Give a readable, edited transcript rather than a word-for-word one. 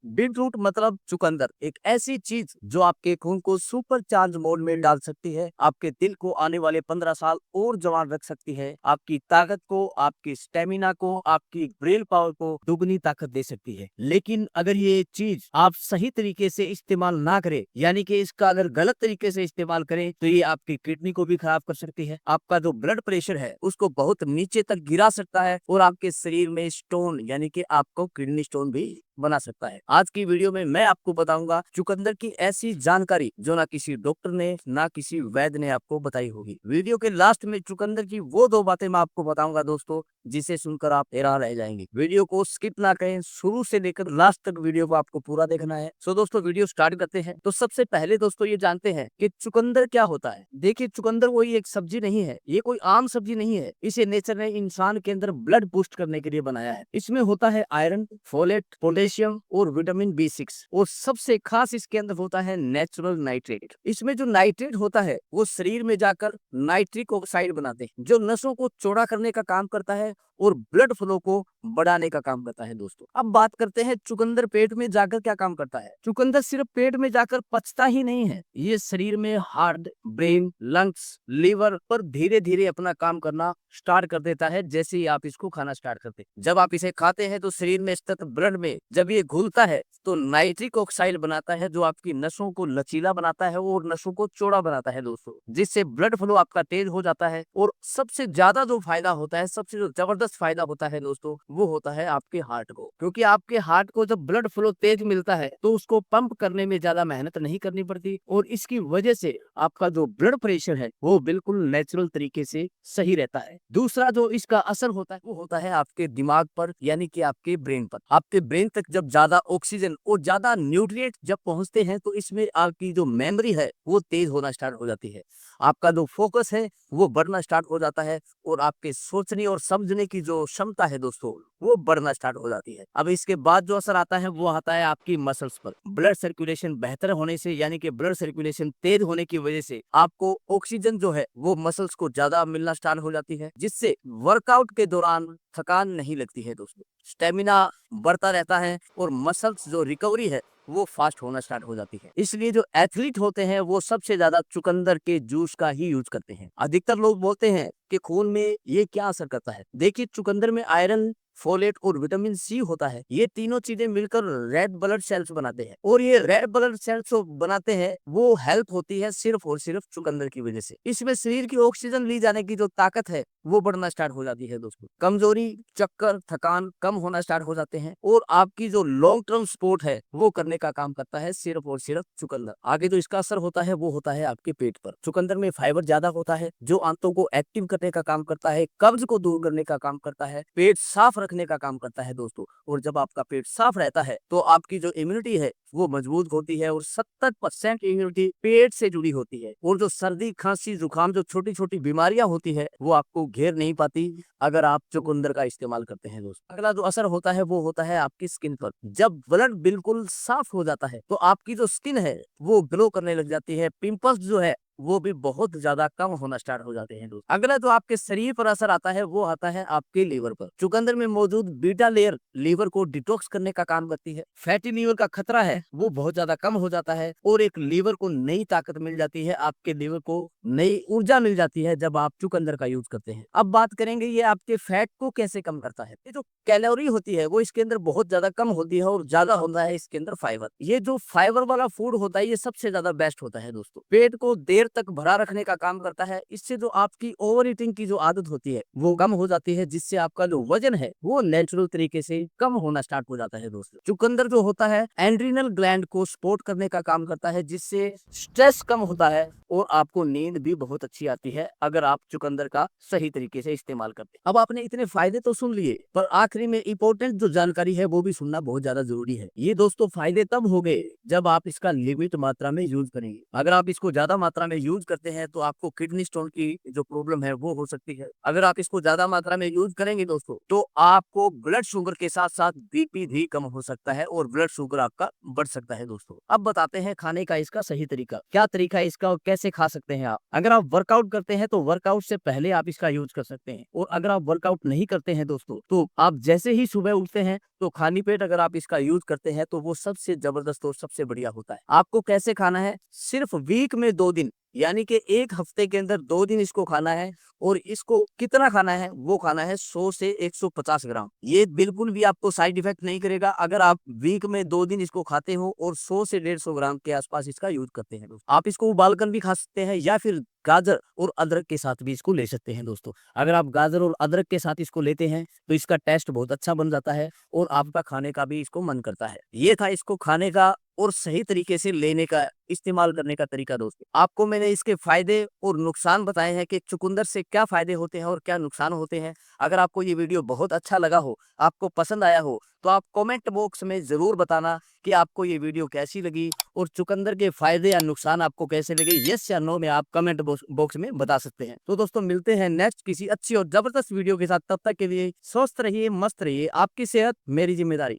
Beetroot मतलब चुकंदर, एक ऐसी चीज जो आपके खून को सुपर चार्ज मोड में डाल सकती है, आपके दिल को आने वाले 15 साल और जवान रख सकती है, आपकी ताकत को, आपकी स्टेमिना को, आपकी ब्रेन पावर को दुगनी ताकत दे सकती है। लेकिन अगर ये चीज आप सही तरीके से इस्तेमाल ना करें, यानी कि इसका अगर गलत तरीके से इस्तेमाल करें, तो ये आपकी किडनी को भी खराब कर सकती है, आपका जो ब्लड प्रेशर है उसको बहुत नीचे तक गिरा सकता है, और आपके शरीर में स्टोन यानी कि आपको किडनी स्टोन भी बना सकता है। आज की वीडियो में मैं आपको बताऊंगा चुकंदर की ऐसी जानकारी जो ना किसी डॉक्टर ने ना किसी वैद्य ने आपको बताई होगी। वीडियो के लास्ट में चुकंदर की वो दो बातें मैं आपको बताऊंगा दोस्तों, जिसे सुनकर आप हैरान रह जाएंगे। वीडियो को स्किप ना करें, शुरू से लेकर लास्ट तक वीडियो को आपको पूरा देखना है। सो दोस्तों वीडियो स्टार्ट करते हैं। तो सबसे पहले दोस्तों ये जानते हैं कि चुकंदर क्या होता है। देखिए चुकंदर कोई एक सब्जी नहीं है, ये कोई आम सब्जी नहीं है। इसे नेचर ने इंसान के अंदर ब्लड बूस्ट करने के लिए बनाया है। इसमें होता है आयरन, फोलेट, पोटेशियम और विटामिन B6, और सबसे खास इसके अंदर होता है नेचुरल नाइट्रेट। इसमें जो नाइट्रेट होता है वो शरीर में जाकर नाइट्रिक ऑक्साइड बनाते हैं, जो नसों को चौड़ा करने का काम करता है और ब्लड फ्लो को बढ़ाने का काम करता है। दोस्तों अब बात करते हैं चुकंदर पेट में जाकर क्या काम करता है। चुकंदर सिर्फ पेट में जाकर पचता ही नहीं है, ये शरीर में हार्ट, ब्रेन, लंग्स, लीवर पर धीरे धीरे अपना काम करना स्टार्ट कर देता है। जैसे ही आप इसको खाना स्टार्ट करते हैं, जब आप इसे खाते हैं तो शरीर में स्थित ब्लड में जब ये घुलता है तो नाइट्रिक ऑक्साइड बनाता है, जो आपकी नसों को लचीला बनाता है और नसों को चौड़ा बनाता है दोस्तों, जिससे ब्लड फ्लो आपका तेज हो जाता है। और सबसे ज्यादा जो फायदा होता है, सबसे जो जबरदस्त फायदा होता है दोस्तों, वो होता है आपके हार्ट को। क्योंकि आपके हार्ट को जब ब्लड फ्लो तेज मिलता है तो उसको पंप करने में ज्यादा मेहनत नहीं करनी पड़ती, और इसकी वजह से आपका जो ब्लड प्रेशर है वो बिल्कुल नेचुरल तरीके से सही रहता है। दूसरा जो इसका असर होता है वो होता है आपके दिमाग पर, यानी कि आपके ब्रेन पर। आपके ब्रेन तक जब ज्यादा ऑक्सीजन और ज्यादा न्यूट्रिएंट जब पहुंचते हैं तो इसमें आपकी जो मेमोरी है वो तेज होना स्टार्ट हो जाती है, आपका जो फोकस है वो बढ़ना स्टार्ट हो जाता है, और आपके सोचने और समझने की जो क्षमता है दोस्तों वो बढ़ना स्टार्ट हो जाती है। अब इसके बाद जो असर आता है वो आता है आपकी मसल्स पर। ब्लड सर्कुलेशन बेहतर होने से, यानी कि ब्लड सर्कुलेशन तेज होने की वजह से आपको ऑक्सीजन जो है वो मसल्स को ज्यादा मिलना स्टार्ट हो जाती है, जिससे वर्कआउट के दौरान थकान नहीं लगती है दोस्तों, स्टेमिना बढ़ता रहता है, और मसल्स जो रिकवरी है वो फास्ट होना स्टार्ट हो जाती है। इसलिए जो एथलीट होते हैं वो सबसे ज्यादा चुकंदर के जूस का ही यूज करते हैं। अधिकतर लोग बोलते हैं कि खून में ये क्या असर करता है। देखिए चुकंदर में आयरन, फोलेट और विटामिन C होता है, ये तीनों चीजें मिलकर रेड ब्लड सेल्स बनाते हैं, और ये रेड ब्लड सेल्स जो बनाते हैं वो हेल्प होती है सिर्फ और सिर्फ चुकंदर की वजह से। इसमें शरीर की ऑक्सीजन ली जाने की जो ताकत है वो बढ़ना स्टार्ट हो जाती है दोस्तों, कमजोरी, चक्कर, थकान कम होना स्टार्ट हो जाते हैं, और आपकी जो लॉन्ग टर्म स्पोर्ट है वो करने का काम करता है सिर्फ और सिर्फ चुकंदर। आगे जो इसका असर होता है वो होता है आपके पेट पर। चुकंदर में फाइबर ज्यादा होता है जो आंतों को एक्टिव करने का काम करता है, कब्ज को दूर करने का काम करता है, पेट साफ रखने का काम करता है दोस्तों। और जब आपका पेट साफ रहता है तो आपकी जो इम्यूनिटी है वो मजबूत होती है, और 70% इम्यूनिटी पेट से जुड़ी होती है, और जो सर्दी, खांसी, जुकाम, जो छोटी छोटी बीमारियां होती है वो आपको घेर नहीं पाती अगर आप चुकंदर का इस्तेमाल करते हैं दोस्तों। अगला जो असर होता है वो होता है आपकी स्किन पर। जब ब्लड बिल्कुल साफ हो जाता है तो आपकी जो स्किन है वो ग्लो करने लग जाती है, पिंपल्स जो है वो भी बहुत ज्यादा कम होना स्टार्ट हो जाते हैं दोस्तों। अगला जो आपके शरीर पर असर आता है वो आता है आपके लीवर पर। चुकंदर में मौजूद बीटा लेयर लीवर को डिटॉक्स करने का काम करती है, फैटी लीवर का खतरा है वो बहुत ज्यादा कम हो जाता है, और एक लीवर को नई ताकत मिल जाती है, आपके लीवर को नई ऊर्जा मिल जाती है जब आप चुकंदर का यूज करते हैं। अब बात करेंगे ये आपके फैट को कैसे कम करता है। ये जो कैलोरी होती है वो इसके अंदर बहुत ज्यादा कम होती है, और ज्यादा होता है इसके अंदर फाइबर। ये जो फाइबर वाला फूड होता है ये सबसे ज्यादा बेस्ट होता है दोस्तों, पेट को देर तक भरा रखने का काम करता है। इससे जो आपकी ओवर ईटिंग की जो आदत होती है वो कम हो जाती है, जिससे आपका जो वजन है वो नेचुरल तरीके से कम होना स्टार्ट हो जाता है दोस्तों। चुकंदर जो होता है एंड्रिनल ग्लैंड को सपोर्ट करने का काम करता है, जिससे स्ट्रेस कम होता है, और आपको नींद भी बहुत अच्छी आती है अगर आप चुकंदर का सही तरीके से इस्तेमाल करते हैं। अब आपने इतने फायदे तो सुन लिए, पर आखिरी में इंपॉर्टेंट जो जानकारी है वो भी सुनना बहुत ज्यादा जरूरी है। ये दोस्तों फायदे तब हो गए जब आप इसका लिमिट मात्रा में यूज करेंगे। अगर आप इसको ज्यादा मात्रा में यूज करते हैं तो आपको किडनी स्टोन की जो प्रॉब्लम है वो हो सकती है। अगर आप इसको ज्यादा मात्रा में यूज करेंगे दोस्तों तो आपको ब्लड शुगर के साथ साथ BP भी कम हो सकता है, और ब्लड शुगर आपका बढ़ सकता है दोस्तों। अब बताते हैं खाने का इसका सही तरीका, क्या तरीका है इसका और कैसे कैसे खा सकते हैं आप। अगर आप वर्कआउट करते हैं तो वर्कआउट से पहले आप इसका यूज कर सकते हैं, और अगर आप वर्कआउट नहीं करते हैं दोस्तों, तो आप जैसे ही सुबह उठते हैं तो खाली पेट अगर आप इसका यूज करते हैं तो वो सबसे जबरदस्त और सबसे बढ़िया होता है। आपको कैसे खाना है, सिर्फ वीक में 2 दिन, यानी कि एक हफ्ते के अंदर 2 दिन इसको खाना है। और इसको कितना खाना है, वो खाना है 100 से 150 ग्राम। ये बिल्कुल भी आपको साइड इफेक्ट नहीं करेगा अगर आप वीक में 2 दिन इसको खाते हो और 100 से 150 ग्राम के आसपास इसका यूज करते हैं। आप इसको उबालकर भी खा सकते हैं या फिर गाजर और अदरक के साथ भी इसको ले सकते हैं दोस्तों। अगर आप गाजर और अदरक के साथ इसको लेते हैं तो इसका टेस्ट बहुत अच्छा बन जाता है और आपका खाने का भी इसको मन करता है। ये था इसको खाने का और सही तरीके से लेने का, इस्तेमाल करने का तरीका दोस्तों। आपको मैंने इसके फायदे और नुकसान बताए हैं कि चुकंदर से क्या फायदे होते हैं और क्या नुकसान होते हैं। अगर आपको ये वीडियो बहुत अच्छा लगा हो, आपको पसंद आया हो, तो आप कमेंट बॉक्स में जरूर बताना कि आपको ये वीडियो कैसी लगी और चुकंदर के फायदे या नुकसान आपको कैसे लगे। यस या नो में आप कमेंट बॉक्स में बता सकते हैं। तो दोस्तों मिलते हैं नेक्स्ट किसी अच्छी और जबरदस्त वीडियो के साथ। तब तक के लिए स्वस्थ रहिए, मस्त रहिए। आपकी सेहत मेरी जिम्मेदारी।